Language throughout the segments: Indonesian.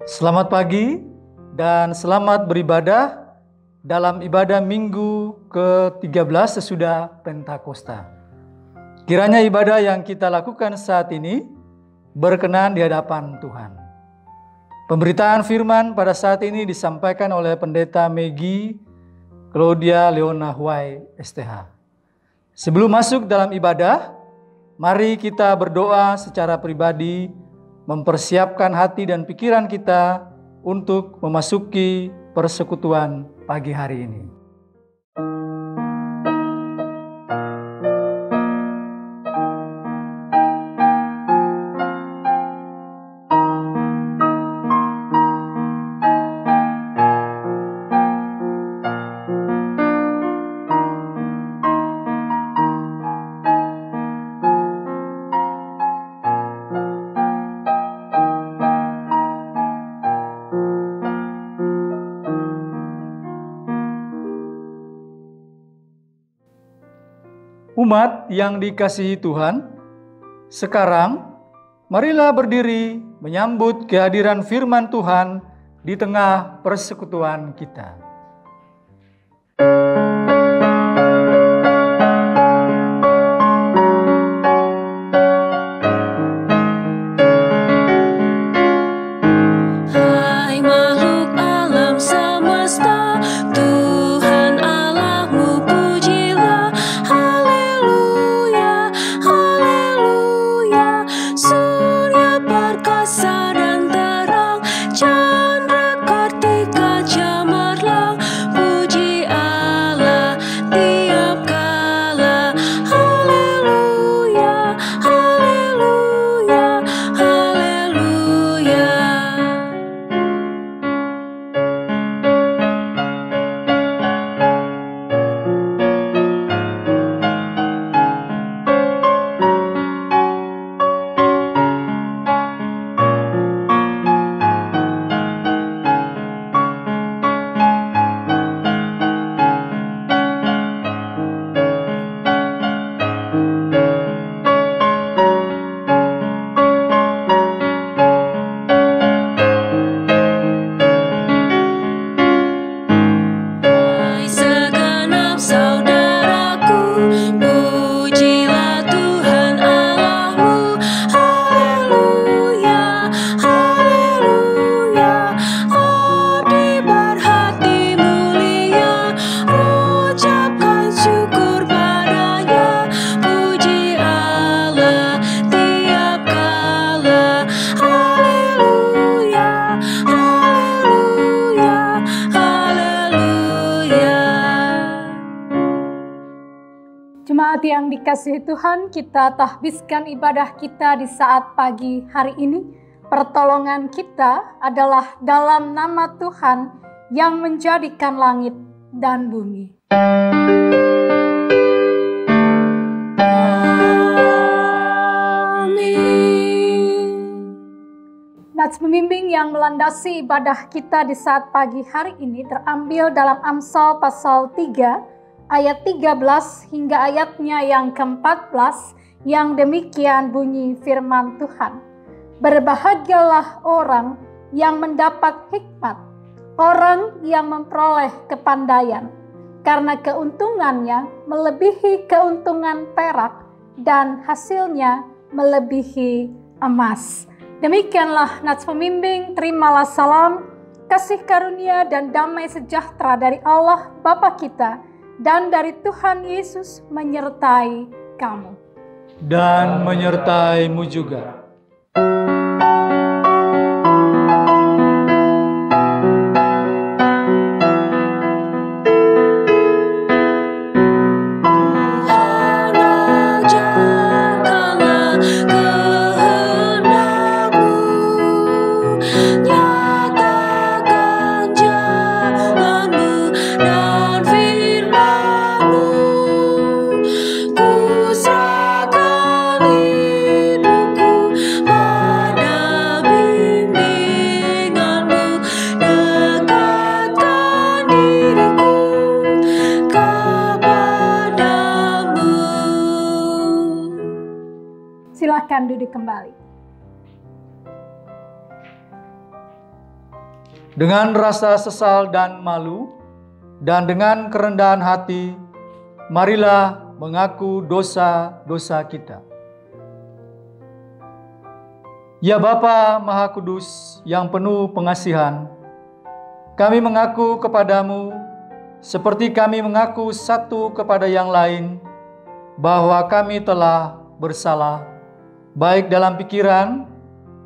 Selamat pagi dan selamat beribadah dalam ibadah minggu ke-13 sesudah Pentakosta. Kiranya ibadah yang kita lakukan saat ini berkenan di hadapan Tuhan. Pemberitaan firman pada saat ini disampaikan oleh Pendeta Megi Claudia Leona Huai STH. Sebelum masuk dalam ibadah, mari kita berdoa secara pribadi, mempersiapkan hati dan pikiran kita untuk memasuki persekutuan pagi hari ini. Umat yang dikasihi Tuhan, sekarang marilah berdiri menyambut kehadiran firman Tuhan di tengah persekutuan kita. Jemaat yang dikasihi Tuhan, kita tahbiskan ibadah kita di saat pagi hari ini. Pertolongan kita adalah dalam nama Tuhan yang menjadikan langit dan bumi. Amin. Nats pembimbing yang melandasi ibadah kita di saat pagi hari ini terambil dalam Amsal pasal 3 ayat 13 hingga ayatnya yang ke-14, yang demikian bunyi firman Tuhan. Berbahagialah orang yang mendapat hikmat, orang yang memperoleh kepandaian, karena keuntungannya melebihi keuntungan perak dan hasilnya melebihi emas. Demikianlah nats pembimbing, terimalah salam, kasih karunia dan damai sejahtera dari Allah Bapa kita dan dari Tuhan Yesus menyertai kamu. Dan menyertaimu juga. Silakan duduk kembali. Dengan rasa sesal dan malu, dan dengan kerendahan hati, marilah mengaku dosa-dosa kita. Ya Bapa Maha Kudus yang penuh pengasihan, kami mengaku kepadamu seperti kami mengaku satu kepada yang lain bahwa kami telah bersalah, baik dalam pikiran,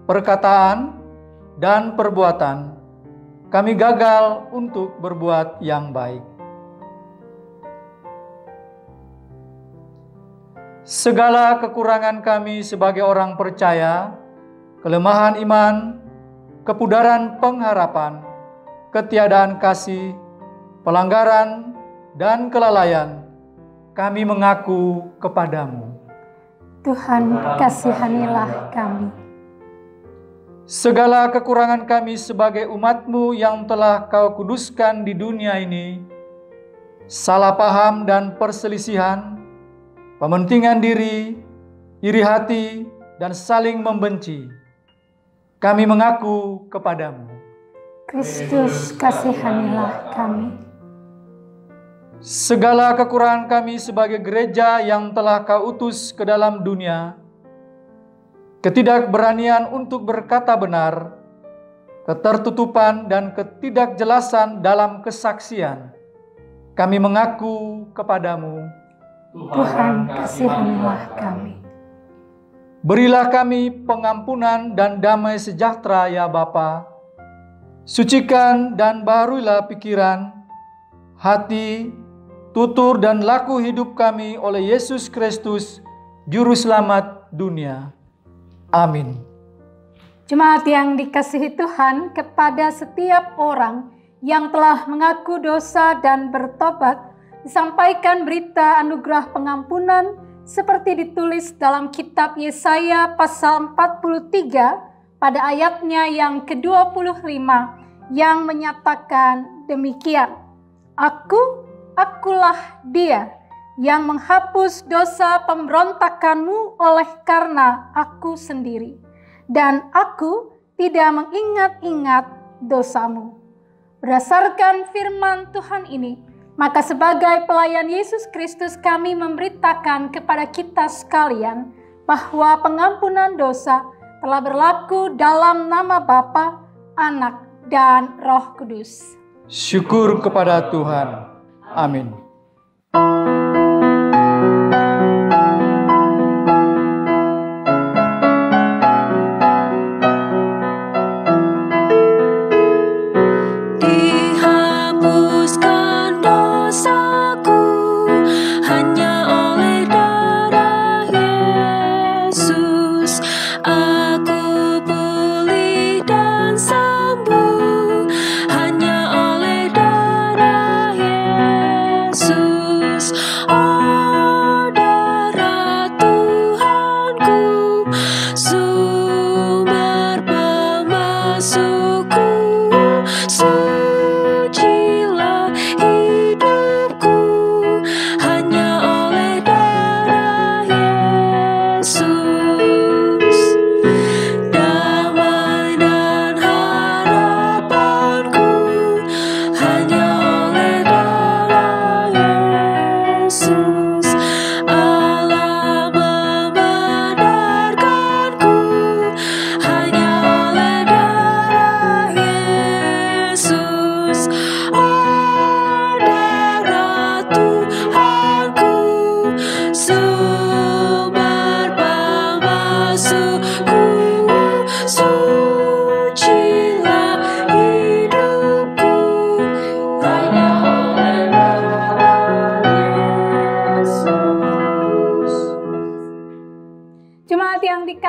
perkataan, dan perbuatan. Kami gagal untuk berbuat yang baik. Segala kekurangan kami sebagai orang percaya, kelemahan iman, kepudaran pengharapan, ketiadaan kasih, pelanggaran, dan kelalaian, kami mengaku kepadamu. Tuhan, kasihanilah kami. Segala kekurangan kami sebagai umat-Mu yang telah Kau kuduskan di dunia ini, salah paham dan perselisihan, pementingan diri, iri hati, dan saling membenci, kami mengaku kepadamu. Kristus, kasihanilah kami. Segala kekurangan kami sebagai gereja yang telah Kau utus ke dalam dunia, ketidakberanian untuk berkata benar, ketertutupan dan ketidakjelasan dalam kesaksian, kami mengaku kepadamu. Tuhan, kasihanilah kami. Berilah kami pengampunan dan damai sejahtera ya Bapa. Sucikan dan baharuilah pikiran, hati, tutur dan laku hidup kami oleh Yesus Kristus, Juru Selamat dunia. Amin. Jemaat yang dikasihi Tuhan, kepada setiap orang yang telah mengaku dosa dan bertobat, disampaikan berita anugerah pengampunan seperti ditulis dalam kitab Yesaya pasal 43 pada ayatnya yang ke-25 yang menyatakan demikian. Akulah dia yang menghapus dosa pemberontakanmu oleh karena aku sendiri, dan aku tidak mengingat-ingat dosamu. Berdasarkan firman Tuhan ini, maka sebagai pelayan Yesus Kristus kami memberitakan kepada kita sekalian bahwa pengampunan dosa telah berlaku dalam nama Bapa, Anak, dan Roh Kudus. Syukur kepada Tuhan. Amin.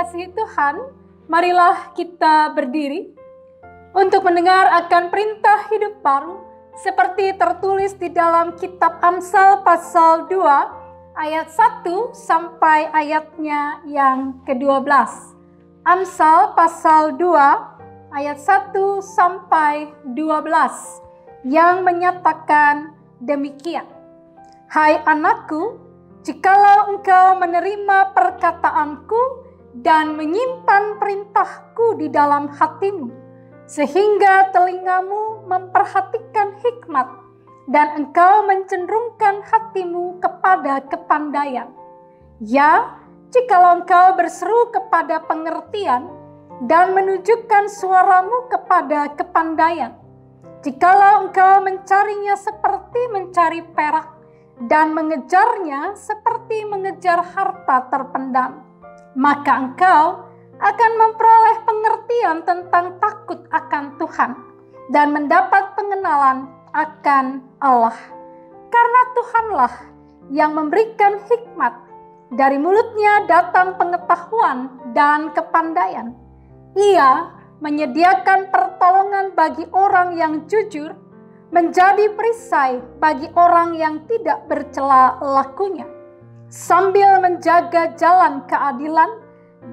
dikasihi Tuhan, marilah kita berdiri untuk mendengar akan perintah hidup baru seperti tertulis di dalam kitab Amsal pasal 2 ayat 1 sampai ayatnya yang ke-12. Amsal pasal 2 ayat 1 sampai 12 yang menyatakan demikian. Hai anakku, jikalau engkau menerima perkataanku dan menyimpan perintahku di dalam hatimu, sehingga telingamu memperhatikan hikmat dan engkau mencenderungkan hatimu kepada kepandaian. Ya, jikalau engkau berseru kepada pengertian dan menunjukkan suaramu kepada kepandaian, jikalau engkau mencarinya seperti mencari perak dan mengejarnya seperti mengejar harta terpendam, maka engkau akan memperoleh pengertian tentang takut akan Tuhan dan mendapat pengenalan akan Allah. Karena Tuhanlah yang memberikan hikmat, dari mulutnya datang pengetahuan dan kepandaian. Ia menyediakan pertolongan bagi orang yang jujur, menjadi perisai bagi orang yang tidak bercela lakunya, sambil menjaga jalan keadilan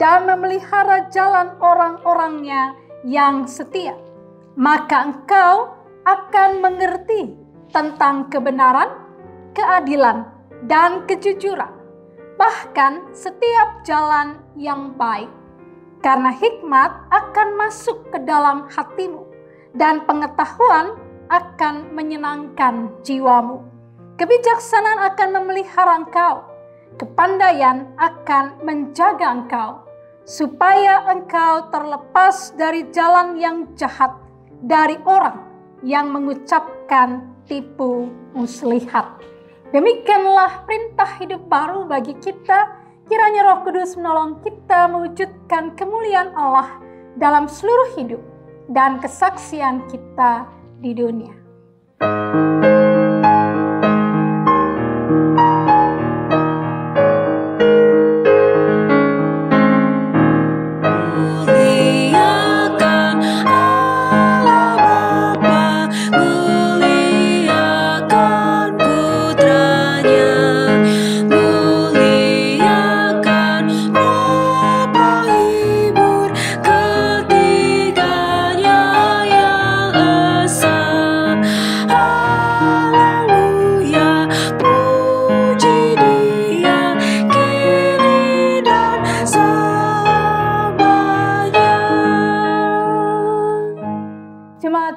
dan memelihara jalan orang-orangnya yang setia. Maka engkau akan mengerti tentang kebenaran, keadilan, dan kejujuran, bahkan setiap jalan yang baik. Karena hikmat akan masuk ke dalam hatimu, dan pengetahuan akan menyenangkan jiwamu. Kebijaksanaan akan memelihara engkau, kepandaian akan menjaga engkau, supaya engkau terlepas dari jalan yang jahat, dari orang yang mengucapkan tipu muslihat. Demikianlah perintah hidup baru bagi kita. Kiranya Roh Kudus menolong kita mewujudkan kemuliaan Allah dalam seluruh hidup dan kesaksian kita di dunia.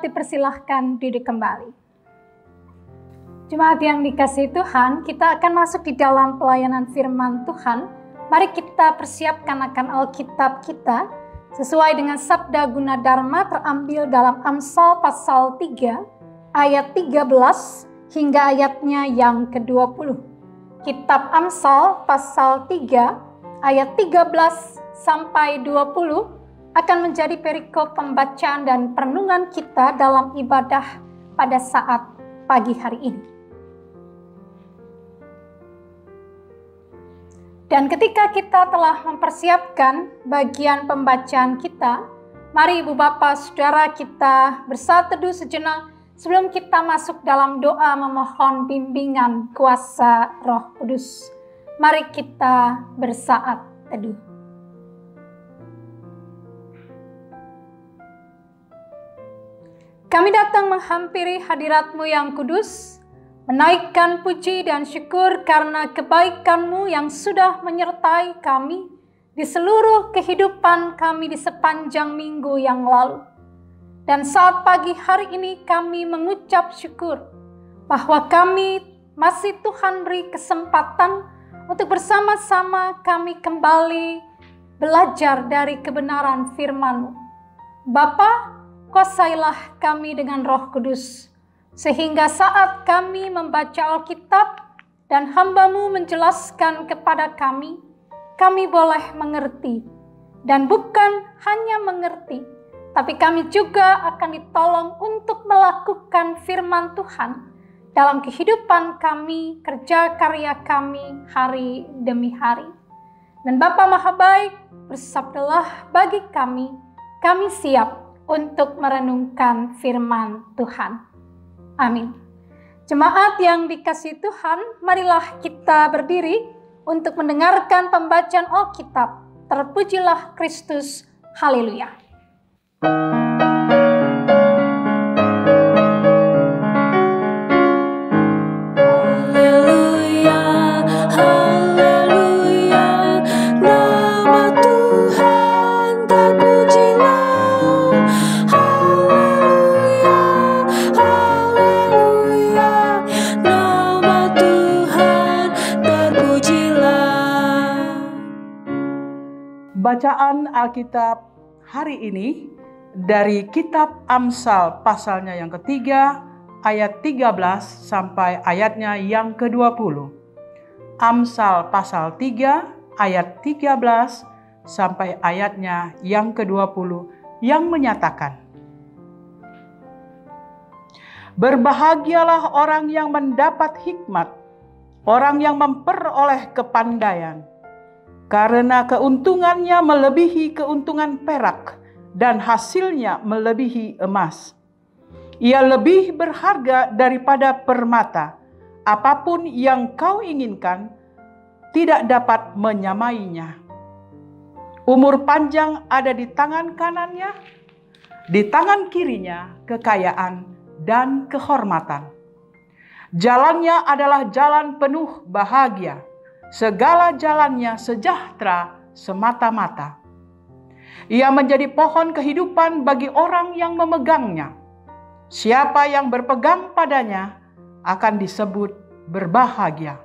Dipersilahkan duduk kembali. Jemaat yang dikasihi Tuhan, kita akan masuk di dalam pelayanan firman Tuhan. Mari kita persiapkan akan Alkitab kita sesuai dengan sabda guna dharma terambil dalam Amsal pasal 3 ayat 13 hingga ayatnya yang ke-20. Kitab Amsal pasal 3 ayat 13 sampai 20 akan menjadi perikop pembacaan dan perenungan kita dalam ibadah pada saat pagi hari ini. Dan ketika kita telah mempersiapkan bagian pembacaan kita, mari Ibu Bapa Saudara kita bersaat teduh sejenak sebelum kita masuk dalam doa memohon bimbingan kuasa Roh Kudus. Mari kita bersaat teduh. Kami datang menghampiri hadirat-Mu yang kudus, menaikkan puji dan syukur karena kebaikan-Mu yang sudah menyertai kami di seluruh kehidupan kami di sepanjang minggu yang lalu. Dan saat pagi hari ini kami mengucap syukur bahwa kami masih Tuhan beri kesempatan untuk bersama-sama kami kembali belajar dari kebenaran firman-Mu. Bapa, kuasailah kami dengan Roh Kudus, sehingga saat kami membaca Alkitab dan hamba-Mu menjelaskan kepada kami boleh mengerti. Dan bukan hanya mengerti, tapi kami juga akan ditolong untuk melakukan firman Tuhan dalam kehidupan kami, kerja karya kami hari demi hari. Dan Bapa Maha Baik, bersabdalah bagi kami siap untuk merenungkan firman Tuhan. Amin. Jemaat yang dikasihi Tuhan, marilah kita berdiri untuk mendengarkan pembacaan Alkitab. Terpujilah Kristus. Haleluya. Nama Tuhan terpujilah. Bacaan Alkitab hari ini dari kitab Amsal pasalnya yang ketiga, ayat 13 sampai ayatnya yang ke-20. Amsal pasal 3 ayat 13 sampai ayatnya yang ke-20 yang menyatakan, "Berbahagialah orang yang mendapat hikmat, orang yang memperoleh kepandaian, karena keuntungannya melebihi keuntungan perak dan hasilnya melebihi emas. Ia lebih berharga daripada permata. Apapun yang kau inginkan tidak dapat menyamainya. Umur panjang ada di tangan kanannya, di tangan kirinya kekayaan dan kehormatan. Jalannya adalah jalan penuh bahagia, segala jalannya sejahtera semata-mata. Ia menjadi pohon kehidupan bagi orang yang memegangnya. Siapa yang berpegang padanya akan disebut berbahagia."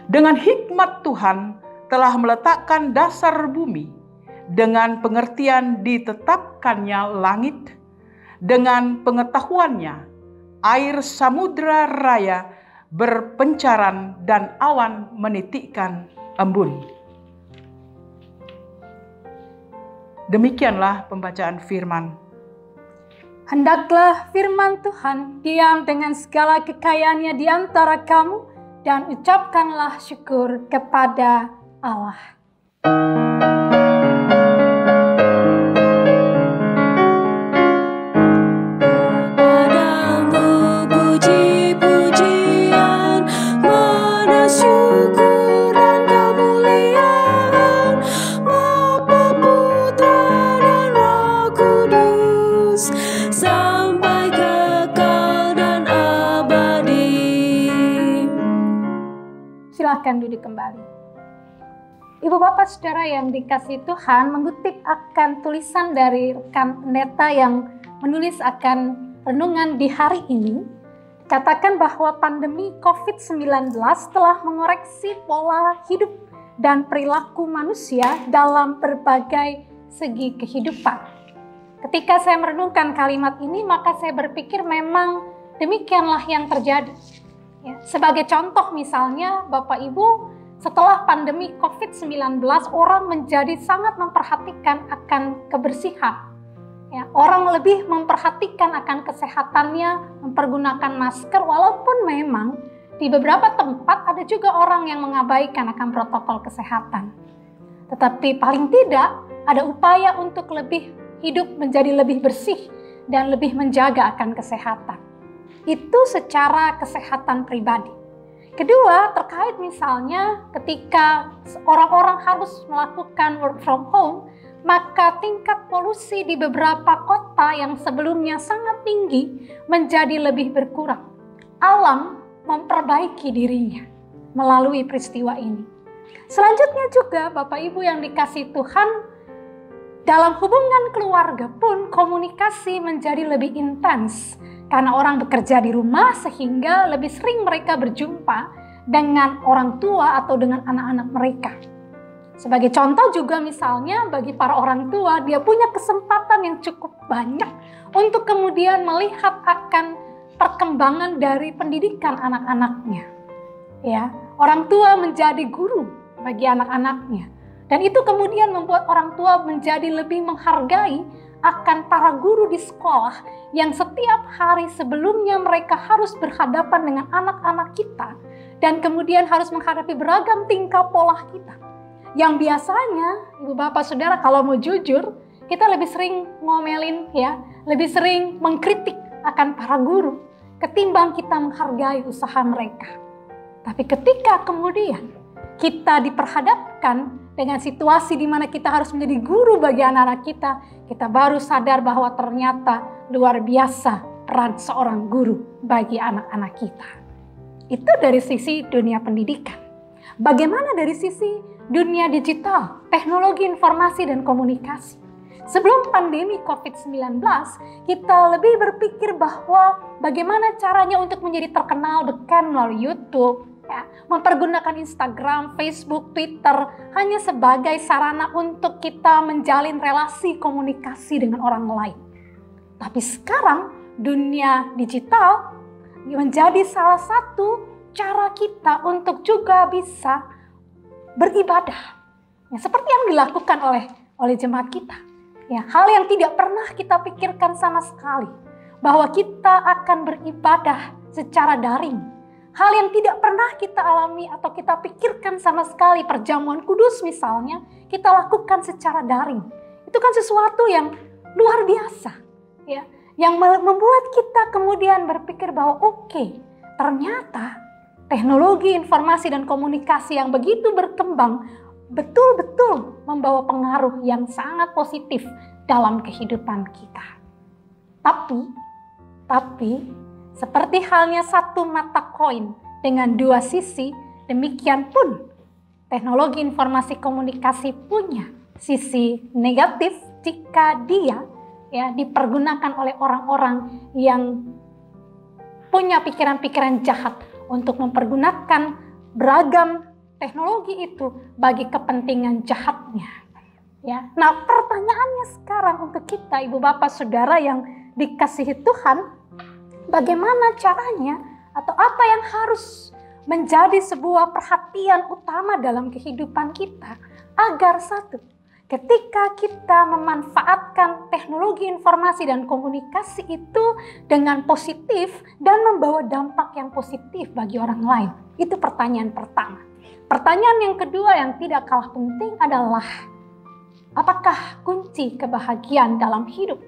Dengan hikmat Tuhan telah meletakkan dasar bumi, dengan pengertian ditetapkannya langit, dengan pengetahuannya air samudra raya berpencaran dan awan menitikkan embun. Demikianlah pembacaan firman. Hendaklah firman Tuhan diam dengan segala kekayaannya di antara kamu, dan ucapkanlah syukur kepada Allah. Silakan duduk kembali. Ibu bapak saudara yang dikasihi Tuhan, mengutip akan tulisan dari rekan pendeta yang menulis akan renungan di hari ini, katakan bahwa pandemi COVID-19 telah mengoreksi pola hidup dan perilaku manusia dalam berbagai segi kehidupan. Ketika saya merenungkan kalimat ini, maka saya berpikir memang demikianlah yang terjadi. Ya, sebagai contoh misalnya, Bapak Ibu, setelah pandemi COVID-19, orang menjadi sangat memperhatikan akan kebersihan. Ya, orang lebih memperhatikan akan kesehatannya, mempergunakan masker, walaupun memang di beberapa tempat ada juga orang yang mengabaikan akan protokol kesehatan. Tetapi paling tidak ada upaya untuk lebih hidup menjadi lebih bersih dan lebih menjaga akan kesehatan. Itu secara kesehatan pribadi. Kedua, terkait misalnya ketika orang-orang harus melakukan work from home, maka tingkat polusi di beberapa kota yang sebelumnya sangat tinggi menjadi lebih berkurang. Alam memperbaiki dirinya melalui peristiwa ini. Selanjutnya juga Bapak Ibu yang dikasihi Tuhan, dalam hubungan keluarga pun komunikasi menjadi lebih intens. Karena orang bekerja di rumah sehingga lebih sering mereka berjumpa dengan orang tua atau dengan anak-anak mereka. Sebagai contoh juga misalnya bagi para orang tua, dia punya kesempatan yang cukup banyak untuk kemudian melihat akan perkembangan dari pendidikan anak-anaknya. Ya, orang tua menjadi guru bagi anak-anaknya. Dan itu kemudian membuat orang tua menjadi lebih menghargai akan para guru di sekolah yang setiap hari sebelumnya mereka harus berhadapan dengan anak-anak kita dan kemudian harus menghadapi beragam tingkah pola kita. Yang biasanya, Ibu Bapak Saudara, kalau mau jujur, kita lebih sering ngomelin ya, lebih sering mengkritik akan para guru ketimbang kita menghargai usaha mereka. Tapi ketika kemudian kita diperhadapkan dengan situasi di mana kita harus menjadi guru bagi anak-anak kita, kita baru sadar bahwa ternyata luar biasa peran seorang guru bagi anak-anak kita. Itu dari sisi dunia pendidikan. Bagaimana dari sisi dunia digital, teknologi informasi dan komunikasi? Sebelum pandemi COVID-19, kita lebih berpikir bahwa bagaimana caranya untuk menjadi terkenal bukan melalui YouTube, Ya, mempergunakan Instagram, Facebook, Twitter hanya sebagai sarana untuk kita menjalin relasi komunikasi dengan orang lain. Tapi sekarang dunia digital menjadi salah satu cara kita untuk juga bisa beribadah. Ya, seperti yang dilakukan oleh jemaat kita. Ya, hal yang tidak pernah kita pikirkan sama sekali, bahwa kita akan beribadah secara daring. Hal yang tidak pernah kita alami atau kita pikirkan sama sekali, perjamuan kudus misalnya, kita lakukan secara daring. Itu kan sesuatu yang luar biasa, ya, yang membuat kita kemudian berpikir bahwa oke, ternyata teknologi informasi dan komunikasi yang begitu berkembang betul-betul membawa pengaruh yang sangat positif dalam kehidupan kita. Tapi seperti halnya satu mata koin dengan dua sisi, demikian pun teknologi informasi komunikasi punya sisi negatif jika dia dipergunakan oleh orang-orang yang punya pikiran-pikiran jahat untuk mempergunakan beragam teknologi itu bagi kepentingan jahatnya. Ya. Nah, pertanyaannya sekarang untuk kita, Ibu Bapak Saudara yang dikasihi Tuhan, bagaimana caranya atau apa yang harus menjadi sebuah perhatian utama dalam kehidupan kita agar satu, ketika kita memanfaatkan teknologi informasi dan komunikasi itu dengan positif dan membawa dampak yang positif bagi orang lain. Itu pertanyaan pertama. Pertanyaan yang kedua yang tidak kalah penting adalah apakah kunci kebahagiaan dalam hidup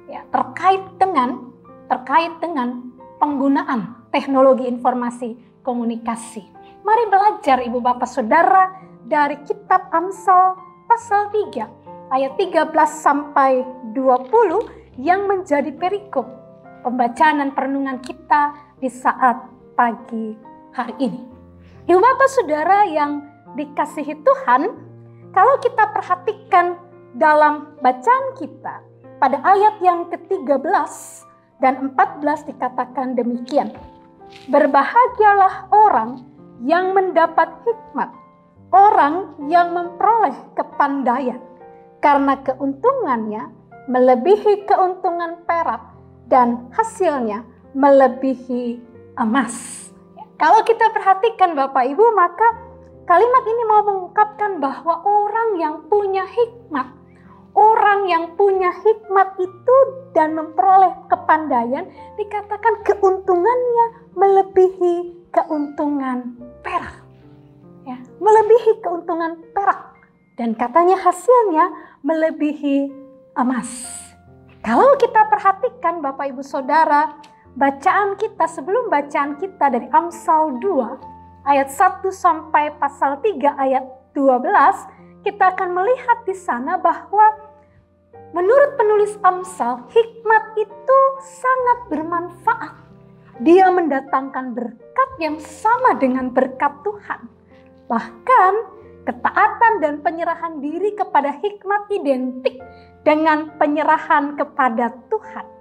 ya, terkait dengan penggunaan teknologi informasi komunikasi. Mari belajar Ibu Bapak Saudara dari kitab Amsal pasal 3 ayat 13 sampai 20 yang menjadi perikop pembacaan dan perenungan kita di saat pagi hari ini. Ibu Bapak Saudara yang dikasihi Tuhan, kalau kita perhatikan dalam bacaan kita pada ayat yang ke-13 dan 14 dikatakan demikian. Berbahagialah orang yang mendapat hikmat, orang yang memperoleh kepandaian, karena keuntungannya melebihi keuntungan perak dan hasilnya melebihi emas. Kalau kita perhatikan Bapak Ibu, maka kalimat ini mau mengungkapkan bahwa orang yang punya hikmat, orang yang punya hikmat itu dan memperoleh kepandaian, dikatakan keuntungannya melebihi keuntungan perak. Ya, melebihi keuntungan perak. Dan katanya hasilnya melebihi emas. Kalau kita perhatikan Bapak Ibu Saudara, bacaan kita sebelum bacaan kita dari Amsal 2 ayat 1 sampai pasal 3 ayat 12, kita akan melihat di sana bahwa menurut penulis Amsal, hikmat itu sangat bermanfaat. Dia mendatangkan berkat yang sama dengan berkat Tuhan. Bahkan ketaatan dan penyerahan diri kepada hikmat identik dengan penyerahan kepada Tuhan.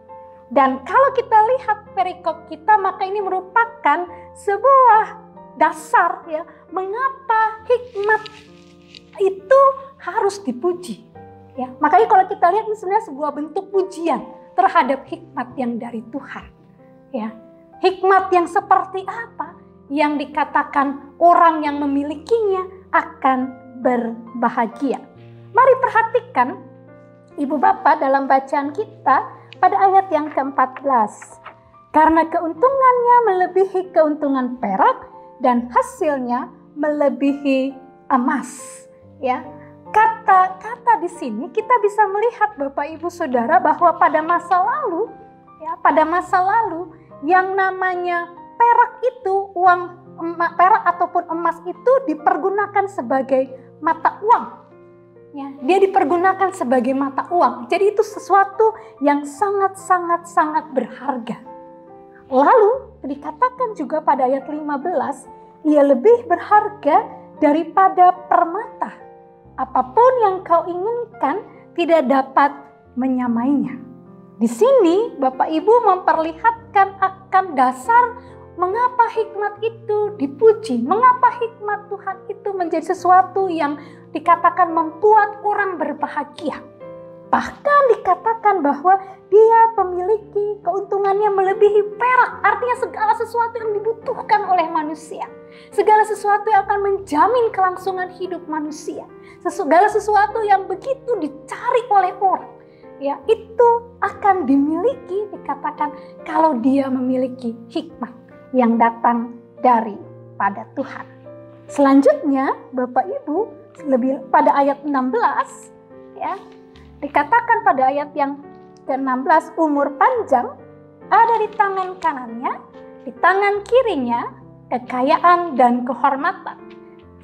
Dan kalau kita lihat perikop kita, maka ini merupakan sebuah dasar ya, mengapa hikmat itu harus dipuji. Ya, makanya kalau kita lihat ini sebenarnya sebuah bentuk pujian terhadap hikmat yang dari Tuhan. Ya, hikmat yang seperti apa yang dikatakan orang yang memilikinya akan berbahagia. Mari perhatikan Ibu Bapak dalam bacaan kita pada ayat yang ke-14. Karena keuntungannya melebihi keuntungan perak dan hasilnya melebihi emas. Ya. Kata-kata di sini kita bisa melihat Bapak Ibu Saudara bahwa pada masa lalu yang namanya perak itu, perak ataupun emas itu dipergunakan sebagai mata uang. Ya, dia dipergunakan sebagai mata uang. Jadi itu sesuatu yang sangat berharga. Lalu dikatakan juga pada ayat 15, ia lebih berharga daripada permata. Apapun yang kau inginkan tidak dapat menyamainya. Di sini Bapak Ibu memperlihatkan akan dasar mengapa hikmat itu dipuji? Mengapa hikmat Tuhan itu menjadi sesuatu yang dikatakan membuat orang berbahagia? Bahkan dikatakan bahwa dia memiliki keuntungannya melebihi perak. Artinya segala sesuatu yang dibutuhkan oleh manusia. Segala sesuatu yang akan menjamin kelangsungan hidup manusia. Segala sesuatu yang begitu dicari oleh orang. Ya, itu akan dimiliki, dikatakan kalau dia memiliki hikmat yang datang daripada Tuhan. Selanjutnya, Bapak Ibu, lebih pada ayat 16, ya, dikatakan pada ayat yang ke-16, umur panjang ada di tangan kanannya, di tangan kirinya kekayaan dan kehormatan.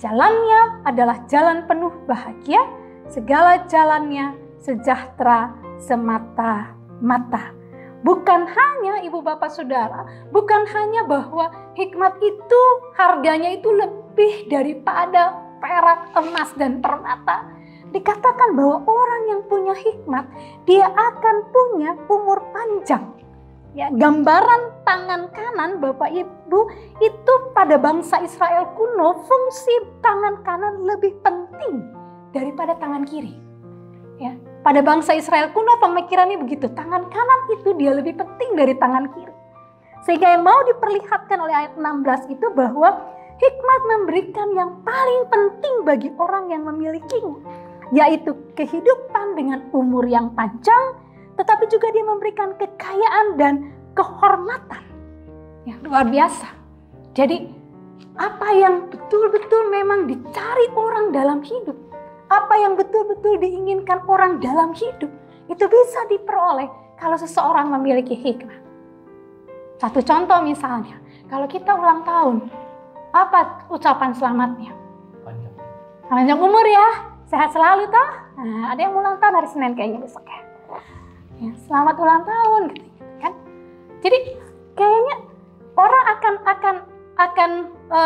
Jalannya adalah jalan penuh bahagia, segala jalannya sejahtera semata-mata. Bukan hanya ibu bapak saudara, bukan hanya bahwa hikmat itu harganya itu lebih daripada perak, emas, dan permata. Dikatakan bahwa orang yang punya hikmat, dia akan punya umur panjang. Ya, gambaran tangan kanan Bapak Ibu itu pada bangsa Israel kuno, fungsi tangan kanan lebih penting daripada tangan kiri. Ya, pada bangsa Israel kuno pemikirannya begitu, tangan kanan itu dia lebih penting dari tangan kiri. Sehingga yang mau diperlihatkan oleh ayat 16 itu bahwa hikmat memberikan yang paling penting bagi orang yang memilikinya, yaitu kehidupan dengan umur yang panjang, tetapi juga dia memberikan kekayaan dan kehormatan. Ya, luar biasa. Jadi apa yang betul-betul memang dicari orang dalam hidup, apa yang betul-betul diinginkan orang dalam hidup, itu bisa diperoleh kalau seseorang memiliki hikmat. Satu contoh misalnya, kalau kita ulang tahun, apa ucapan selamatnya? Panjang umur ya, sehat selalu toh. Nah, ada yang ulang tahun hari Senin kayaknya besok ya. Ya, selamat ulang tahun gitu kan. Jadi kayaknya orang akan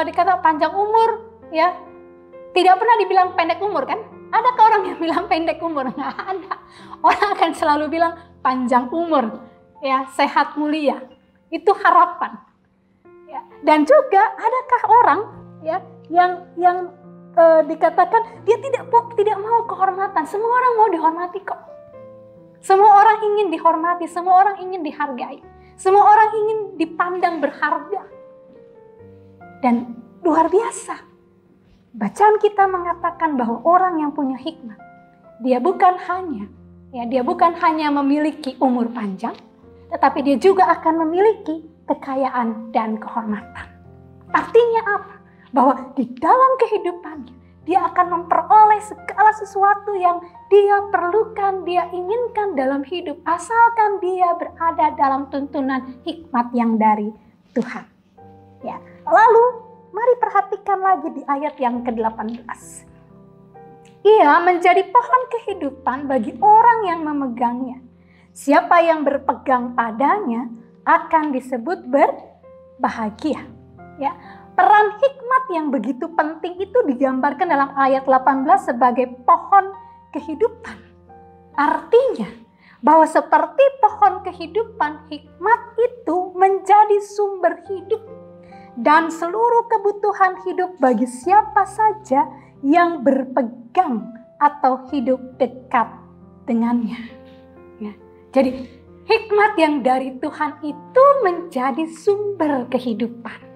dikata panjang umur ya. Tidak pernah dibilang pendek umur kan? Adakah orang yang bilang pendek umur? Nggak ada. Orang akan selalu bilang panjang umur, ya, sehat mulia. Itu harapan. Ya. Dan juga adakah orang ya yang dikatakan dia tidak mau kehormatan? Semua orang mau dihormati kok. Semua orang ingin dihormati, semua orang ingin dihargai, semua orang ingin dipandang berharga. Dan luar biasa. Bacaan kita mengatakan bahwa orang yang punya hikmat, dia bukan hanya memiliki umur panjang, tetapi dia juga akan memiliki kekayaan dan kehormatan. Artinya apa? Bahwa di dalam kehidupannya, dia akan memperoleh segala sesuatu yang dia perlukan, dia inginkan dalam hidup, asalkan dia berada dalam tuntunan hikmat yang dari Tuhan. Ya, lalu mari perhatikan lagi di ayat yang ke-18. Ia menjadi pohon kehidupan bagi orang yang memegangnya. Siapa yang berpegang padanya akan disebut berbahagia. Ya, peran hikmat yang begitu penting itu digambarkan dalam ayat 18 sebagai pohon kehidupan. Artinya bahwa seperti pohon kehidupan, hikmat itu menjadi sumber hidup dan seluruh kebutuhan hidup bagi siapa saja yang berpegang atau hidup dekat dengannya. Ya. Jadi hikmat yang dari Tuhan itu menjadi sumber kehidupan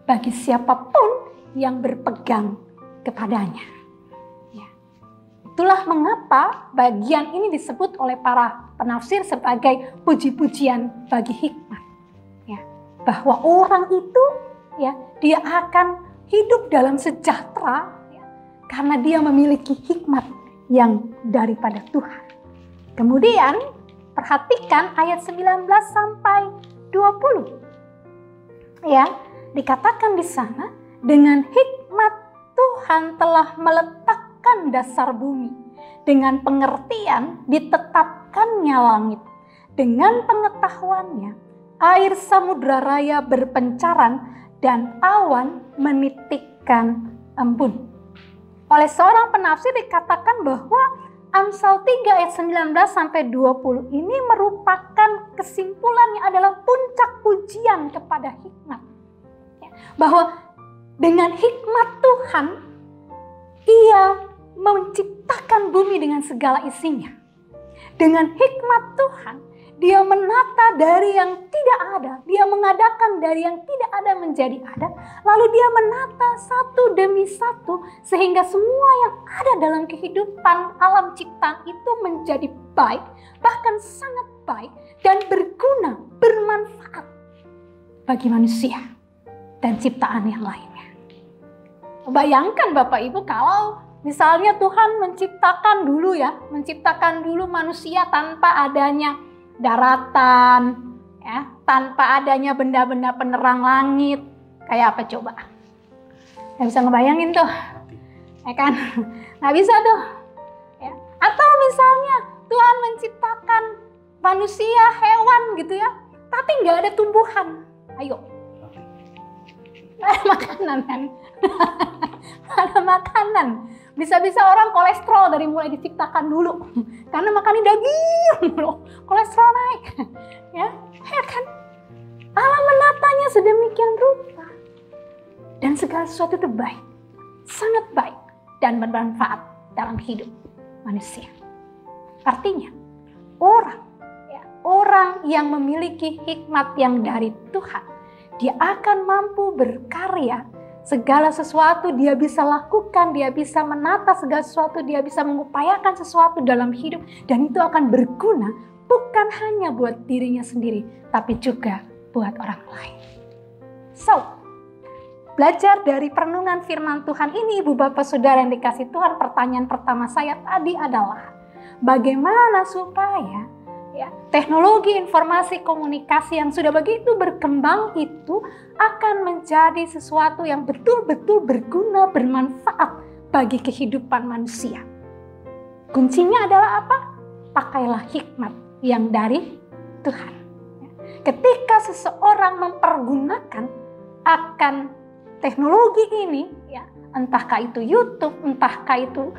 bagi siapapun yang berpegang kepadanya. Ya. Itulah mengapa bagian ini disebut oleh para penafsir sebagai puji-pujian bagi hikmat. Ya. Bahwa orang itu ya, dia akan hidup dalam sejahtera ya, karena dia memiliki hikmat yang daripada Tuhan. Kemudian perhatikan ayat 19 sampai 20. Ya, dikatakan di sana, dengan hikmat Tuhan telah meletakkan dasar bumi, dengan pengertian ditetapkannya langit, dengan pengetahuannya air samudra raya berpencaran dan awan menitikkan embun. Oleh seorang penafsir dikatakan bahwa Amsal 3 ayat 19 sampai 20 ini merupakan kesimpulannya adalah puncak pujian kepada hikmat. Bahwa dengan hikmat Tuhan, Ia menciptakan bumi dengan segala isinya. Dengan hikmat Tuhan, Dia menata dari yang tidak ada. Dia mengadakan dari yang tidak ada menjadi ada. Lalu Dia menata satu demi satu sehingga semua yang ada dalam kehidupan alam ciptaan itu menjadi baik, bahkan sangat baik dan berguna, bermanfaat bagi manusia dan ciptaan yang lainnya. Bayangkan Bapak Ibu kalau misalnya Tuhan menciptakan dulu manusia tanpa adanya daratan, ya, tanpa adanya benda-benda penerang langit, kayak apa coba? Nggak bisa ngebayangin tuh, ya kan? Nggak bisa tuh. Ya. Atau misalnya Tuhan menciptakan manusia, hewan gitu ya, tapi nggak ada tumbuhan. Ayo, nggak ada makanan kan? Nggak ada makanan. Bisa-bisa orang kolesterol dari mulai diciptakan dulu. Karena makannya daging dulu. Kolesterol naik. Ya kan? Allah menatanya sedemikian rupa. Dan segala sesuatu itu baik. Sangat baik. Dan bermanfaat dalam hidup manusia. Artinya, orang yang memiliki hikmat yang dari Tuhan, dia akan mampu berkarya. Segala sesuatu dia bisa lakukan, dia bisa menata segala sesuatu, dia bisa mengupayakan sesuatu dalam hidup. Dan itu akan berguna bukan hanya buat dirinya sendiri, tapi juga buat orang lain. So, belajar dari perenungan firman Tuhan ini, Ibu Bapak Saudara yang dikasih Tuhan, pertanyaan pertama saya tadi adalah, bagaimana supaya teknologi informasi komunikasi yang sudah begitu berkembang itu akan menjadi sesuatu yang betul-betul berguna, bermanfaat bagi kehidupan manusia. Kuncinya adalah apa? Pakailah hikmat yang dari Tuhan. Ketika seseorang mempergunakan akan teknologi ini, entahkah itu YouTube, entahkah itu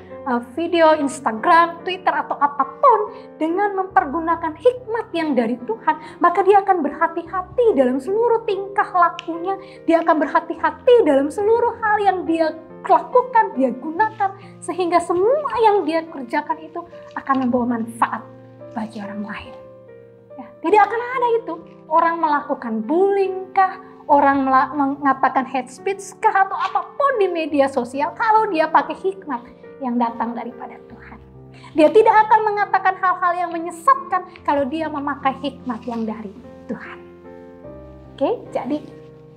video Instagram, Twitter, atau apapun, dengan mempergunakan hikmat yang dari Tuhan, maka dia akan berhati-hati dalam seluruh tingkah lakunya, dia akan berhati-hati dalam seluruh hal yang dia lakukan, dia gunakan, sehingga semua yang dia kerjakan itu akan membawa manfaat bagi orang lain. Tidak akan ada itu orang melakukan bullying kah, orang mengatakan hate speech kah, atau apapun di media sosial kalau dia pakai hikmat yang datang daripada Tuhan. Dia tidak akan mengatakan hal-hal yang menyesatkan kalau dia memakai hikmat yang dari Tuhan. Oke, jadi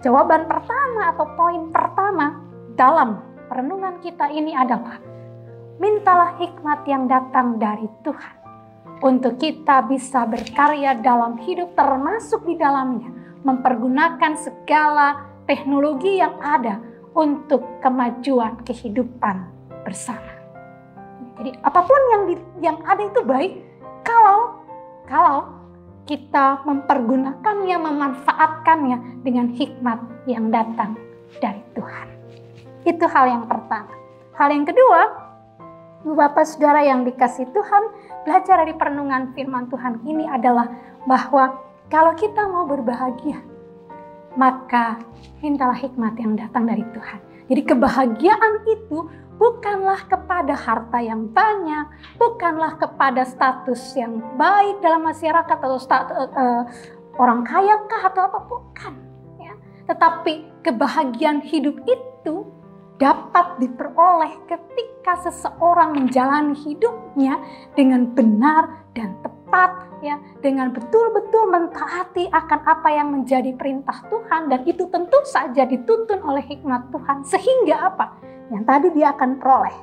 jawaban pertama atau poin pertama dalam perenungan kita ini adalah mintalah hikmat yang datang dari Tuhan untuk kita bisa berkarya dalam hidup, termasuk di dalamnya mempergunakan segala teknologi yang ada untuk kemajuan kehidupan bersama. Jadi apapun yang ada itu baik kalau kita mempergunakannya, memanfaatkannya dengan hikmat yang datang dari Tuhan. Itu hal yang pertama. Hal yang kedua, Bapak Saudara yang dikasih Tuhan, belajar dari perenungan firman Tuhan ini adalah bahwa kalau kita mau berbahagia, maka mintalah hikmat yang datang dari Tuhan. Jadi kebahagiaan itu bukanlah kepada harta yang banyak, bukanlah kepada status yang baik dalam masyarakat atau orang kaya kah atau apa, bukan. Ya. Tetapi kebahagiaan hidup itu dapat diperoleh ketika seseorang menjalani hidupnya dengan benar dan tepat, ya, dengan betul-betul mentaati akan apa yang menjadi perintah Tuhan, dan itu tentu saja dituntun oleh hikmat Tuhan, sehingga apa? Yang tadi dia akan peroleh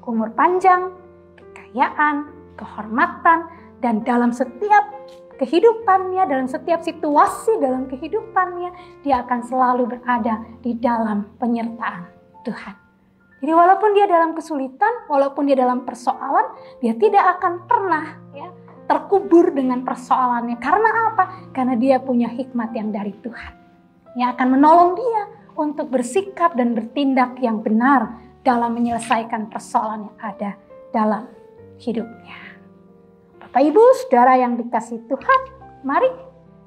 umur panjang, kekayaan, kehormatan, dan dalam setiap kehidupannya, dalam setiap situasi dalam kehidupannya, dia akan selalu berada di dalam penyertaan Tuhan. Jadi walaupun dia dalam kesulitan, walaupun dia dalam persoalan, dia tidak akan pernah terkubur dengan persoalannya. Karena apa? Karena dia punya hikmat yang dari Tuhan, yang akan menolong dia untuk bersikap dan bertindak yang benar dalam menyelesaikan persoalan yang ada dalam hidupnya. Bapak Ibu Saudara yang dikasihi Tuhan, mari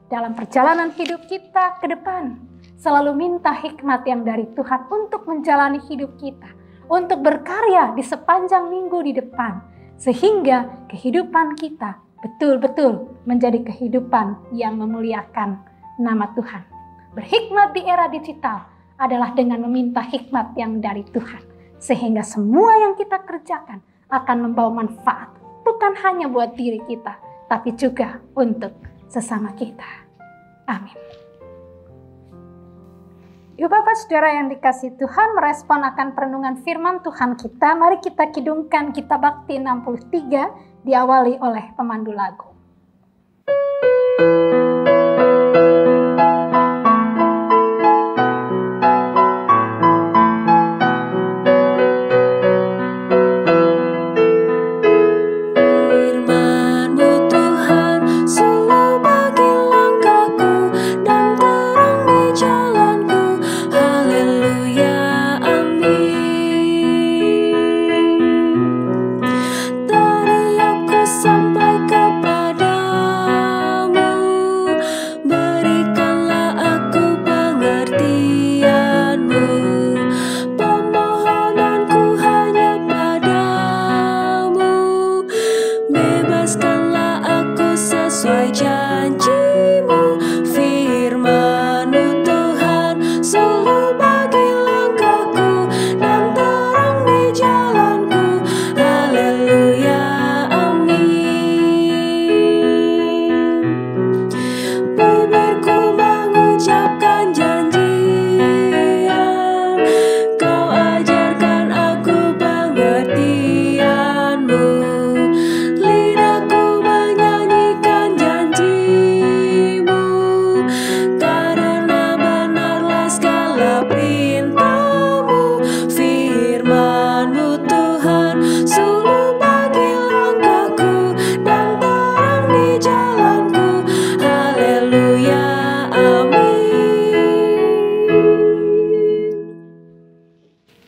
dalam perjalanan hidup kita ke depan, selalu minta hikmat yang dari Tuhan untuk menjalani hidup kita, untuk berkarya di sepanjang minggu di depan, sehingga kehidupan kita betul-betul menjadi kehidupan yang memuliakan nama Tuhan. Berhikmat di era digital adalah dengan meminta hikmat yang dari Tuhan, sehingga semua yang kita kerjakan akan membawa manfaat, bukan hanya buat diri kita, tapi juga untuk sesama kita. Amin. Ibu Bapak Saudara yang dikasihi Tuhan, merespon akan perenungan firman Tuhan kita, mari kita kidungkan Kitab Bakti 63 diawali oleh pemandu lagu.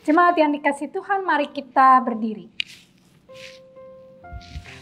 Jemaat yang dikasihi Tuhan, mari kita berdiri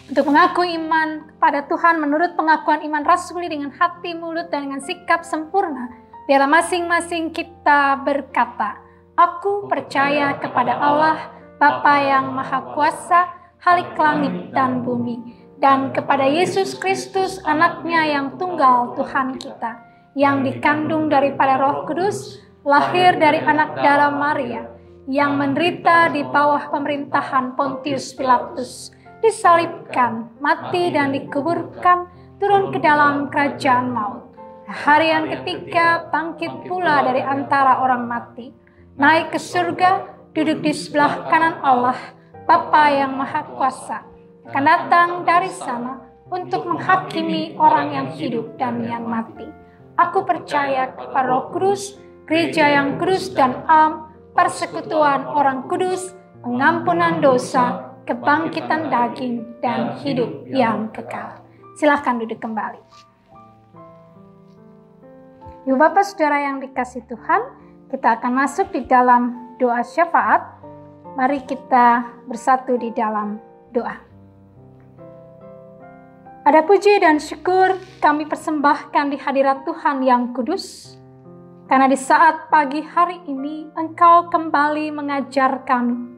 untuk mengaku iman kepada Tuhan menurut pengakuan iman rasuli dengan hati, mulut, dan dengan sikap sempurna. Biarlah masing-masing kita berkata, aku percaya kepada Allah, Bapa yang Maha Kuasa, Khalik langit dan bumi, dan kepada Yesus Kristus, anaknya yang tunggal Tuhan kita, yang dikandung daripada Roh Kudus, lahir dari anak darah Maria, yang menderita di bawah pemerintahan Pontius Pilatus, disalibkan, mati dan dikuburkan, turun ke dalam kerajaan maut. Hari yang ketiga bangkit pula dari antara orang mati, naik ke surga, duduk di sebelah kanan Allah, Bapa yang Maha Kuasa, akan datang dari sana untuk menghakimi orang yang hidup dan yang mati. Aku percaya kepada Roh Kudus, gereja yang kudus dan am, persekutuan orang kudus, pengampunan dosa, kebangkitan daging, dan hidup yang kekal. Silakan duduk kembali. Ibu Bapak Saudara yang dikasihi Tuhan, kita akan masuk di dalam doa syafaat. Mari kita bersatu di dalam doa. Ada puji dan syukur kami persembahkan di hadirat Tuhan yang kudus, karena di saat pagi hari ini Engkau kembali mengajar kami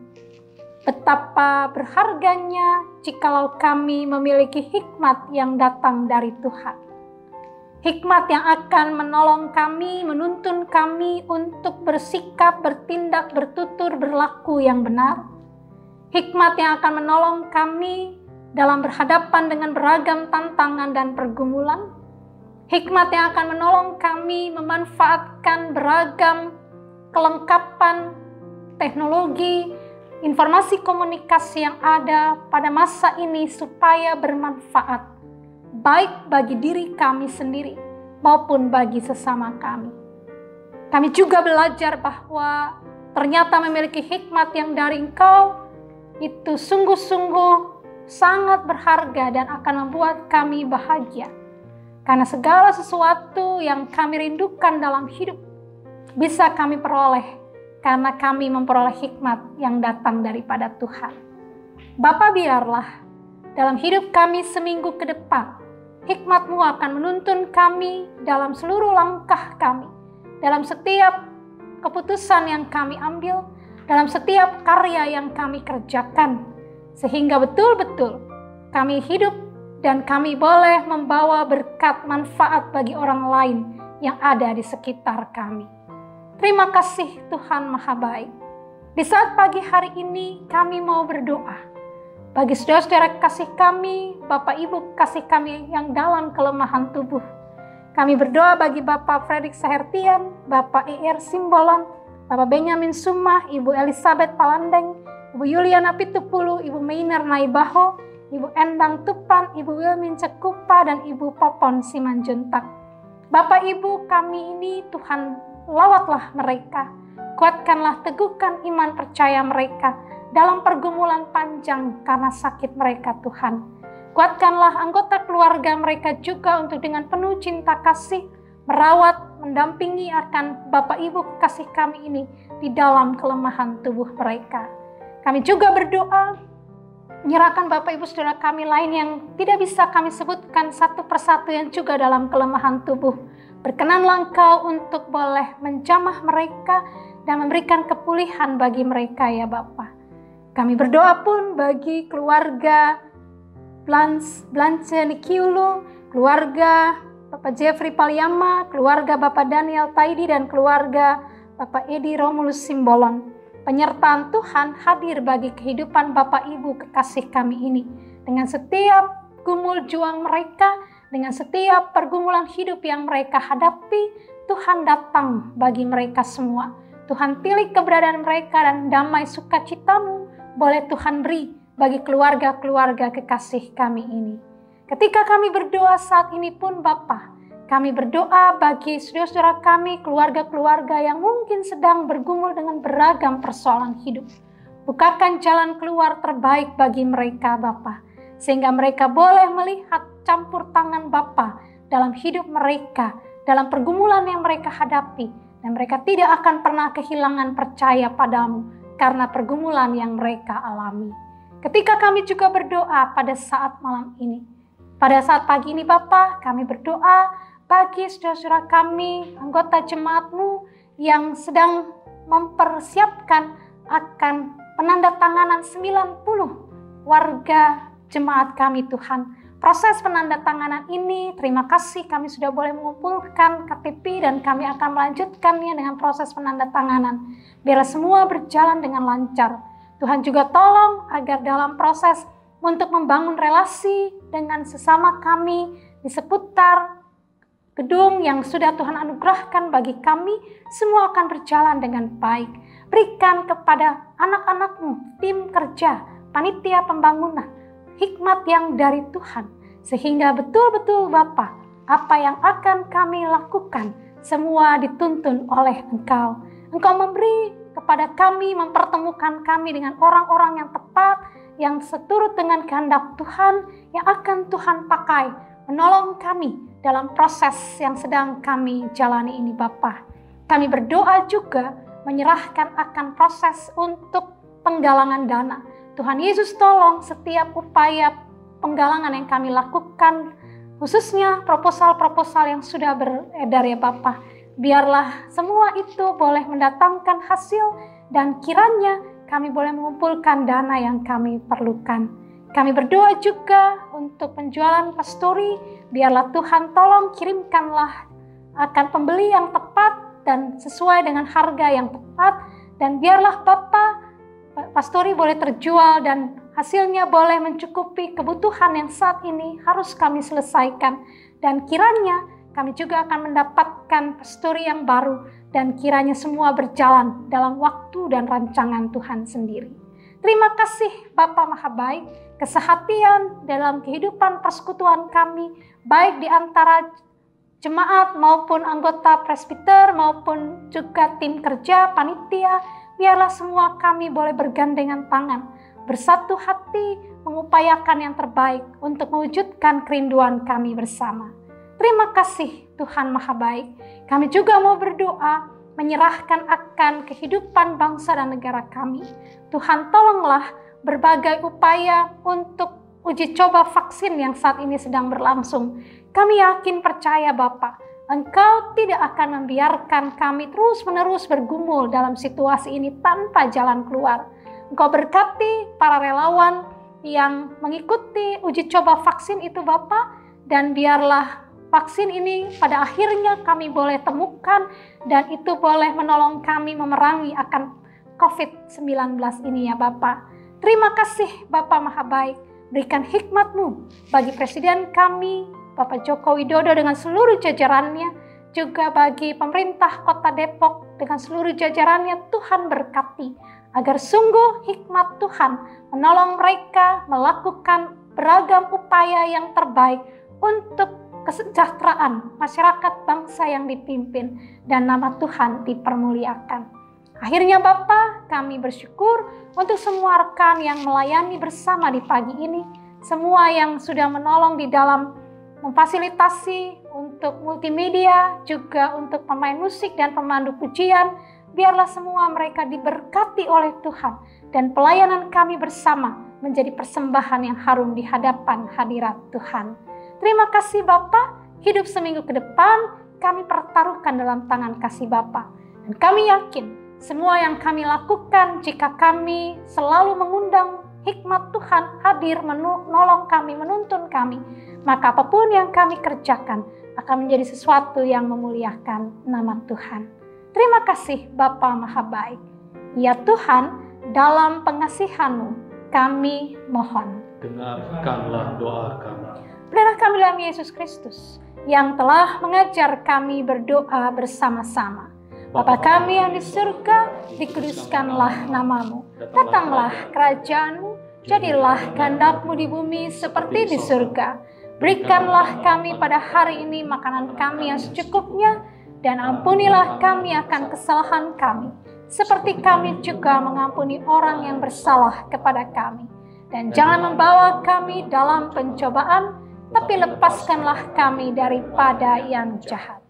betapa berharganya jikalau kami memiliki hikmat yang datang dari Tuhan. Hikmat yang akan menolong kami, menuntun kami untuk bersikap, bertindak, bertutur, berlaku yang benar. Hikmat yang akan menolong kami dalam berhadapan dengan beragam tantangan dan pergumulan. Hikmat yang akan menolong kami memanfaatkan beragam kelengkapan teknologi, informasi komunikasi yang ada pada masa ini supaya bermanfaat, baik bagi diri kami sendiri maupun bagi sesama kami. Kami juga belajar bahwa ternyata memiliki hikmat yang dari Engkau itu sungguh-sungguh sangat berharga dan akan membuat kami bahagia. Karena segala sesuatu yang kami rindukan dalam hidup bisa kami peroleh karena kami memperoleh hikmat yang datang daripada Tuhan. Bapa, biarlah dalam hidup kami seminggu ke depan, hikmat-Mu akan menuntun kami dalam seluruh langkah kami. dalam setiap keputusan yang kami ambil, dalam setiap karya yang kami kerjakan, sehingga betul-betul kami hidup dan kami boleh membawa berkat manfaat bagi orang lain yang ada di sekitar kami. Terima kasih Tuhan Maha Baik. Di saat pagi hari ini kami mau berdoa bagi saudara-saudara kasih kami, Bapak Ibu kasih kami yang dalam kelemahan tubuh. Kami berdoa bagi Bapak Fredrik Sahertian, Bapak Ir Simbolon, Bapak Benyamin Sumah, Ibu Elizabeth Palandeng, Ibu Yuliana Pitupulu, Ibu Meinar Naibaho, Ibu Endang Tupan, Ibu Wilmin Cekupa, dan Ibu Popon Simanjuntak. Bapak Ibu kami ini, Tuhan lawatlah mereka, kuatkanlah teguhkan iman percaya mereka dalam pergumulan panjang karena sakit mereka Tuhan. Kuatkanlah anggota keluarga mereka juga untuk dengan penuh cinta kasih, merawat, mendampingi akan Bapak Ibu kekasih kami ini di dalam kelemahan tubuh mereka. Kami juga berdoa, menyerahkan Bapak Ibu Saudara kami lain yang tidak bisa kami sebutkan satu persatu yang juga dalam kelemahan tubuh. Berkenanlah Engkau untuk boleh menjamah mereka dan memberikan kepulihan bagi mereka ya Bapa. Kami berdoa pun bagi keluarga Blanche Nikiulu, keluarga Bapak Jeffrey Paliama, keluarga Bapak Daniel Taidi, dan keluarga Bapak Edi Romulus Simbolon. Penyertaan Tuhan hadir bagi kehidupan Bapak Ibu kekasih kami ini. Dengan setiap gumul juang mereka, dengan setiap pergumulan hidup yang mereka hadapi, Tuhan datang bagi mereka semua. Tuhan pilih keberadaan mereka dan damai sukacitamu boleh Tuhan beri bagi keluarga-keluarga kekasih kami ini. Ketika kami berdoa saat ini pun Bapa, kami berdoa bagi saudara-saudara kami, keluarga-keluarga yang mungkin sedang bergumul dengan beragam persoalan hidup. Bukakan jalan keluar terbaik bagi mereka Bapa, sehingga mereka boleh melihat campur tangan Bapa dalam hidup mereka, dalam pergumulan yang mereka hadapi, dan mereka tidak akan pernah kehilangan percaya padamu karena pergumulan yang mereka alami. Ketika kami juga berdoa pada saat malam ini, pada saat pagi ini Bapa, kami berdoa bagi saudara-saudara kami, anggota jemaat-Mu yang sedang mempersiapkan akan penandatanganan 90 warga jemaat kami Tuhan. Proses penandatanganan ini, terima kasih kami sudah boleh mengumpulkan KTP dan kami akan melanjutkannya dengan proses penandatanganan. Biarlah semua berjalan dengan lancar. Tuhan juga tolong agar dalam proses untuk membangun relasi dengan sesama kami di seputar gedung yang sudah Tuhan anugerahkan bagi kami, semua akan berjalan dengan baik. Berikan kepada anak-anak-Mu, tim kerja, panitia pembangunan, hikmat yang dari Tuhan, sehingga betul-betul Bapa, apa yang akan kami lakukan, semua dituntun oleh Engkau. Engkau memberi kepada kami, mempertemukan kami dengan orang-orang yang tepat, yang seturut dengan kehendak Tuhan, yang akan Tuhan pakai, menolong kami dalam proses yang sedang kami jalani ini Bapa. Kami berdoa juga menyerahkan akan proses untuk penggalangan dana. Tuhan Yesus tolong setiap upaya penggalangan yang kami lakukan, khususnya proposal-proposal yang sudah beredar ya Bapa. Biarlah semua itu boleh mendatangkan hasil dan kiranya kami boleh mengumpulkan dana yang kami perlukan. Kami berdoa juga untuk penjualan pastori, biarlah Tuhan tolong kirimkanlah akan pembeli yang tepat dan sesuai dengan harga yang tepat, dan biarlah Bapa pastori boleh terjual dan hasilnya boleh mencukupi kebutuhan yang saat ini harus kami selesaikan, dan kiranya kami juga akan mendapatkan pastori yang baru dan kiranya semua berjalan dalam waktu dan rancangan Tuhan sendiri. Terima kasih Bapa Maha Baik, kesehatian dalam kehidupan persekutuan kami, baik di antara jemaat maupun anggota presbiter maupun juga tim kerja, panitia, biarlah semua kami boleh bergandengan tangan, bersatu hati, mengupayakan yang terbaik untuk mewujudkan kerinduan kami bersama. Terima kasih Tuhan Maha Baik. Kami juga mau berdoa, menyerahkan akan kehidupan bangsa dan negara kami. Tuhan tolonglah berbagai upaya untuk uji coba vaksin yang saat ini sedang berlangsung. Kami yakin percaya Bapa, Engkau tidak akan membiarkan kami terus-menerus bergumul dalam situasi ini tanpa jalan keluar. Engkau berkati para relawan yang mengikuti uji coba vaksin itu Bapa, dan biarlah vaksin ini pada akhirnya kami boleh temukan dan itu boleh menolong kami memerangi akan COVID-19 ini ya Bapa. Terima kasih Bapa Maha Baik, berikan hikmat-Mu bagi Presiden kami, Bapak Joko Widodo dengan seluruh jajarannya, juga bagi pemerintah Kota Depok dengan seluruh jajarannya. Tuhan berkati agar sungguh hikmat Tuhan menolong mereka melakukan beragam upaya yang terbaik untuk kesejahteraan masyarakat bangsa yang dipimpin dan nama Tuhan dipermuliakan. Akhirnya Bapa, kami bersyukur untuk semua rekan yang melayani bersama di pagi ini, semua yang sudah menolong di dalam memfasilitasi untuk multimedia, juga untuk pemain musik dan pemandu pujian. Biarlah semua mereka diberkati oleh Tuhan dan pelayanan kami bersama menjadi persembahan yang harum di hadapan hadirat Tuhan. Terima kasih Bapa, hidup seminggu ke depan kami pertaruhkan dalam tangan kasih Bapa. Dan kami yakin semua yang kami lakukan jika kami selalu mengundang hikmat Tuhan hadir menolong kami, menuntun kami, maka apapun yang kami kerjakan akan menjadi sesuatu yang memuliakan nama Tuhan. Terima kasih Bapa Maha Baik. Ya Tuhan, dalam pengasihan-Mu kami mohon. Dengarkanlah doa kami. Berilah kami dalam Yesus Kristus yang telah mengajar kami berdoa bersama-sama. Bapa kami yang di surga, dikuduskanlah nama-Mu. Datanglah kerajaan-Mu, jadilah kehendak-Mu di bumi seperti di surga. Berikanlah kami pada hari ini makanan kami yang secukupnya, dan ampunilah kami akan kesalahan kami, seperti kami juga mengampuni orang yang bersalah kepada kami. Dan jangan membawa kami dalam pencobaan, tapi lepaskanlah kami daripada yang jahat.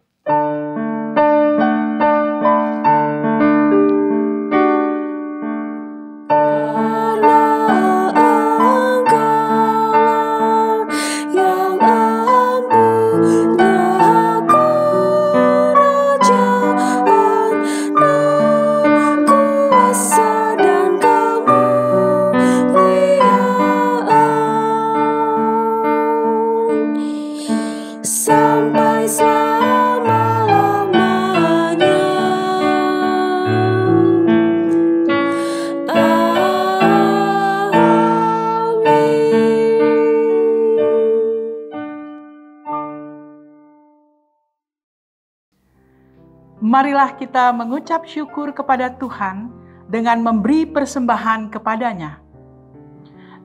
Marilah kita mengucap syukur kepada Tuhan dengan memberi persembahan kepadanya.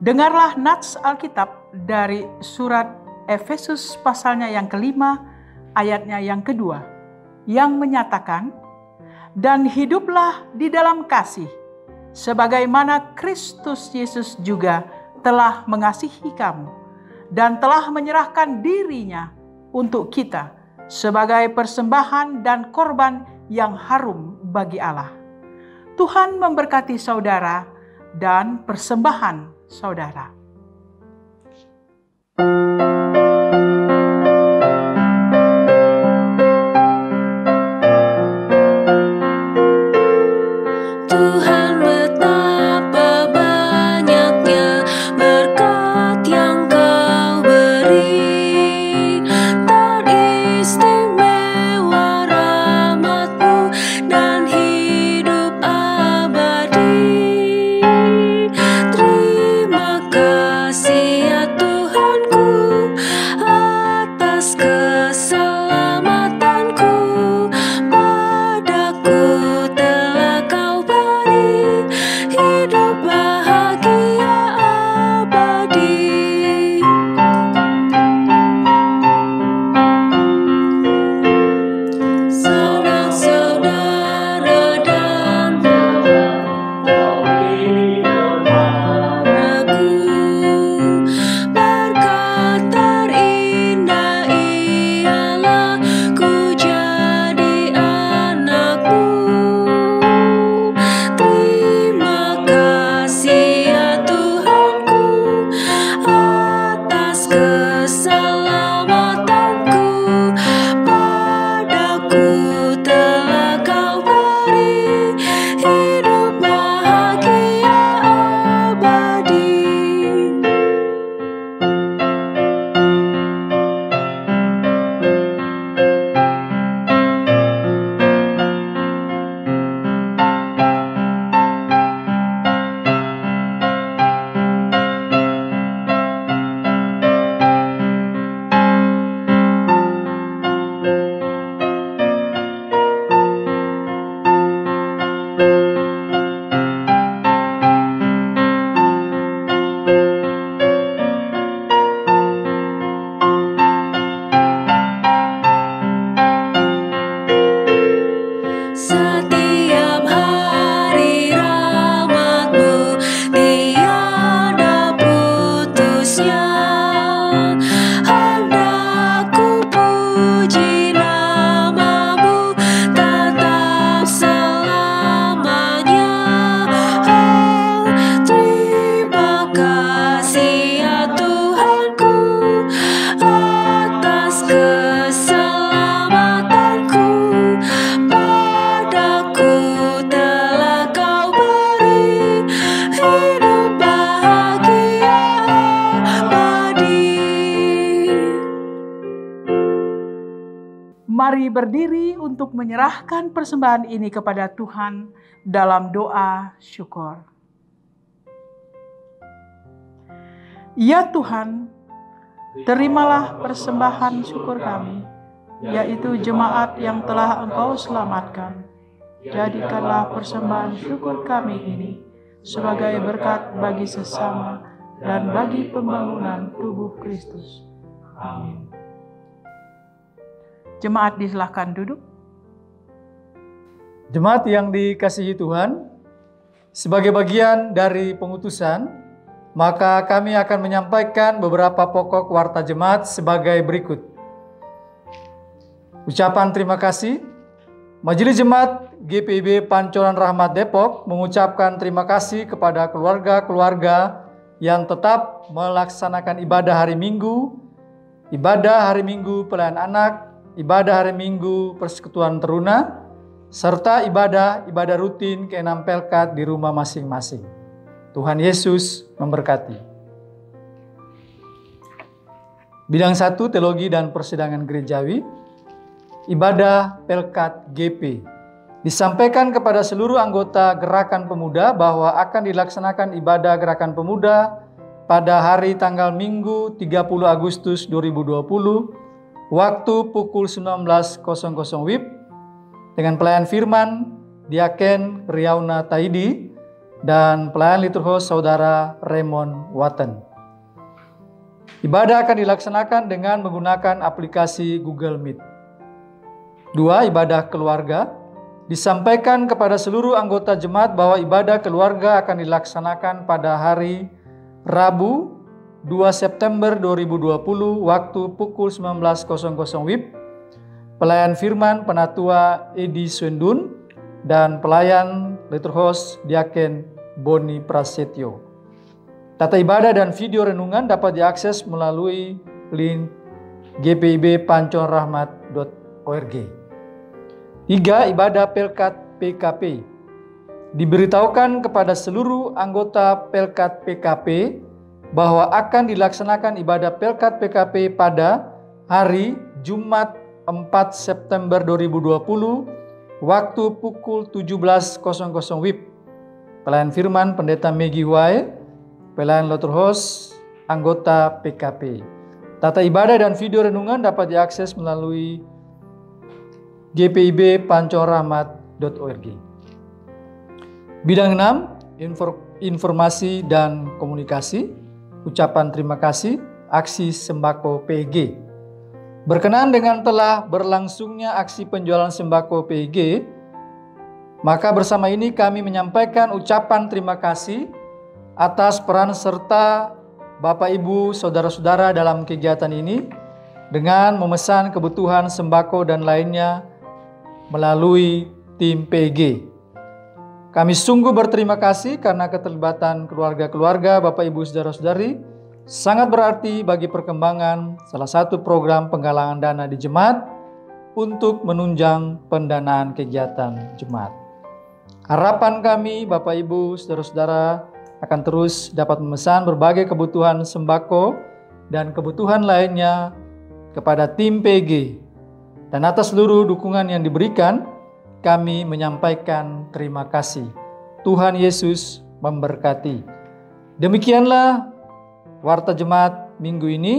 Dengarlah nats Alkitab dari surat Efesus pasalnya yang kelima, ayatnya yang kedua, yang menyatakan, "Dan hiduplah di dalam kasih, sebagaimana Kristus Yesus juga telah mengasihi kamu, dan telah menyerahkan dirinya untuk kita, sebagai persembahan dan korban yang harum bagi Allah." Tuhan memberkati saudara dan persembahan saudara. Tuhan betapa banyaknya berkat yang Kau beri, teristimewa rahmat-Mu dan hidup abadi. Terima kasih ya Tuhanku. Mari berdiri untuk menyerahkan persembahan ini kepada Tuhan dalam doa syukur. Ya Tuhan, terimalah persembahan syukur kami, yaitu jemaat yang telah Engkau selamatkan. Jadikanlah persembahan syukur kami ini sebagai berkat bagi sesama dan bagi pembangunan tubuh Kristus. Amin. Jemaat disilahkan duduk. Jemaat yang dikasihi Tuhan, sebagai bagian dari pengutusan, maka kami akan menyampaikan beberapa pokok warta jemaat sebagai berikut. Ucapan terima kasih. Majelis Jemaat GPIB Pancoran Rahmat Depok mengucapkan terima kasih kepada keluarga-keluarga yang tetap melaksanakan ibadah hari Minggu, ibadah hari Minggu pelayanan anak, ibadah hari Minggu persekutuan teruna, serta ibadah rutin ke-6 Pelkat di rumah masing-masing. Tuhan Yesus memberkati. Bidang 1 Teologi dan Persidangan Gerejawi, ibadah Pelkat GP. Disampaikan kepada seluruh anggota Gerakan Pemuda bahwa akan dilaksanakan ibadah Gerakan Pemuda pada hari tanggal Minggu 30 Agustus 2020, waktu pukul 19.00 WIB, dengan pelayan firman Diaken Riauna Taidi dan pelayan liturgis Saudara Raymond Watten. Ibadah akan dilaksanakan dengan menggunakan aplikasi Google Meet. 2. Ibadah keluarga. Disampaikan kepada seluruh anggota jemaat bahwa ibadah keluarga akan dilaksanakan pada hari Rabu 2 September 2020 waktu pukul 19.00 WIB. Pelayan firman Penatua Edi Swendun dan pelayan liturgis Diaken Boni Prasetyo. Tata ibadah dan video renungan dapat diakses melalui link gpibpanconrahmat.org. 3. Ibadah Pelkat PKP. Diberitahukan kepada seluruh anggota Pelkat PKP bahwa akan dilaksanakan ibadah Pelkat PKP pada hari Jumat 4 September 2020 waktu pukul 17.00 WIB. Pelayan firman Pendeta Megi Huai, pelayan liturgis anggota PKP. Tata ibadah dan video renungan dapat diakses melalui gpibpanconrahmat.org. Bidang 6, informasi dan komunikasi, ucapan terima kasih, aksi sembako PG. Berkenaan dengan telah berlangsungnya aksi penjualan sembako PG, maka bersama ini kami menyampaikan ucapan terima kasih atas peran serta Bapak Ibu Saudara-saudara dalam kegiatan ini dengan memesan kebutuhan sembako dan lainnya melalui tim PG. Kami sungguh berterima kasih karena keterlibatan keluarga-keluarga Bapak Ibu Saudara-saudari sangat berarti bagi perkembangan salah satu program penggalangan dana di jemaat untuk menunjang pendanaan kegiatan jemaat. Harapan kami Bapak Ibu Saudara-saudara akan terus dapat memesan berbagai kebutuhan sembako dan kebutuhan lainnya kepada tim PG. Dan atas seluruh dukungan yang diberikan, kami menyampaikan terima kasih. Tuhan Yesus memberkati. Demikianlah warta jemaat minggu ini.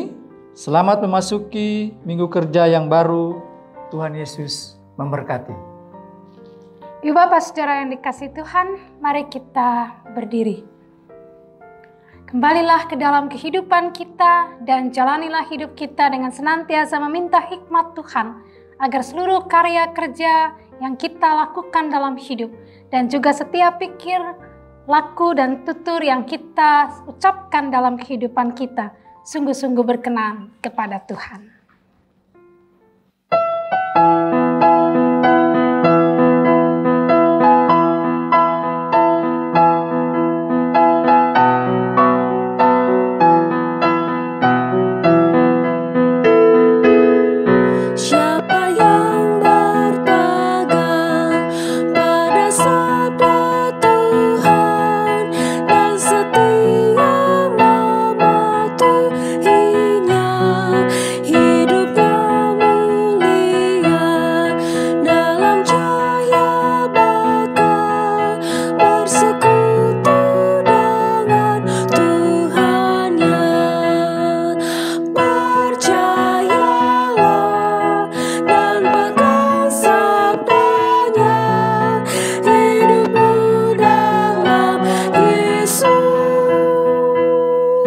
Selamat memasuki minggu kerja yang baru. Tuhan Yesus memberkati. Ibu Bapak Saudara yang dikasihi Tuhan, mari kita berdiri. Kembalilah ke dalam kehidupan kita dan jalanilah hidup kita dengan senantiasa meminta hikmat Tuhan agar seluruh karya kerja yang kita lakukan dalam hidup dan juga setiap pikir, laku dan tutur yang kita ucapkan dalam kehidupan kita sungguh-sungguh berkenan kepada Tuhan. He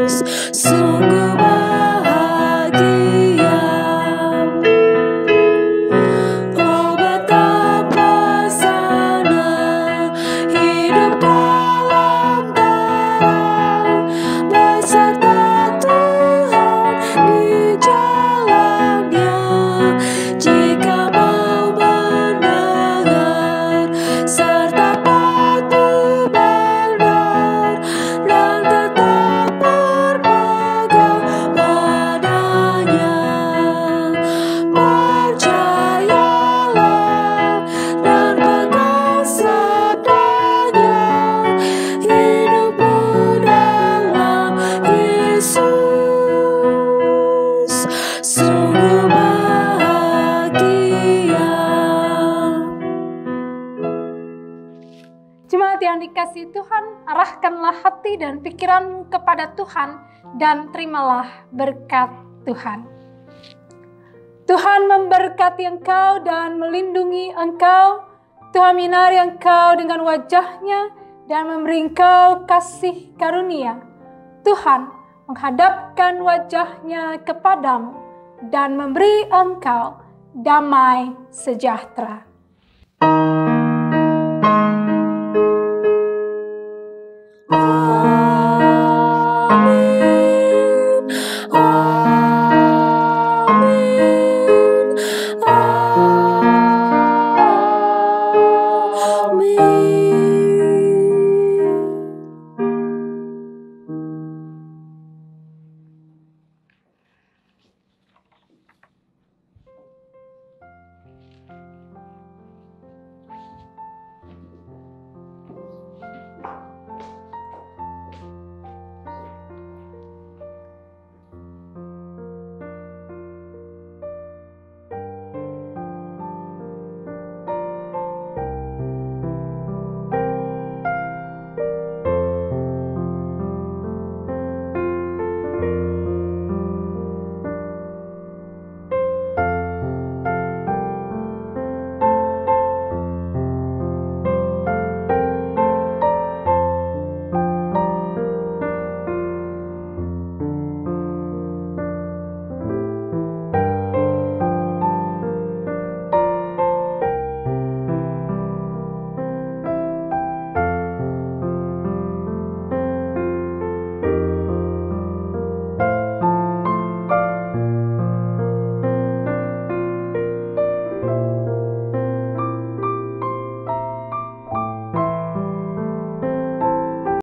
sungguh bahagia. Oh betapa senang hidup dalam terang beserta Tuhan di jalannya. Jika mau mendengar serta patuh benar dan tetap berpegang padanya. Percayalah dan pegang sabdanya, hidupmu dalam Yesus sungguh bahagia. Jemaat yang dikasihi Tuhan, arahkanlah hati dan pikiranmu kepada Tuhan dan terimalah berkat Tuhan. Tuhan memberkati engkau dan melindungi engkau. Tuhan menyinari engkau dengan wajah-Nya dan memberi engkau kasih karunia. Tuhan menghadapkan wajah-Nya kepadamu dan memberi engkau damai sejahtera.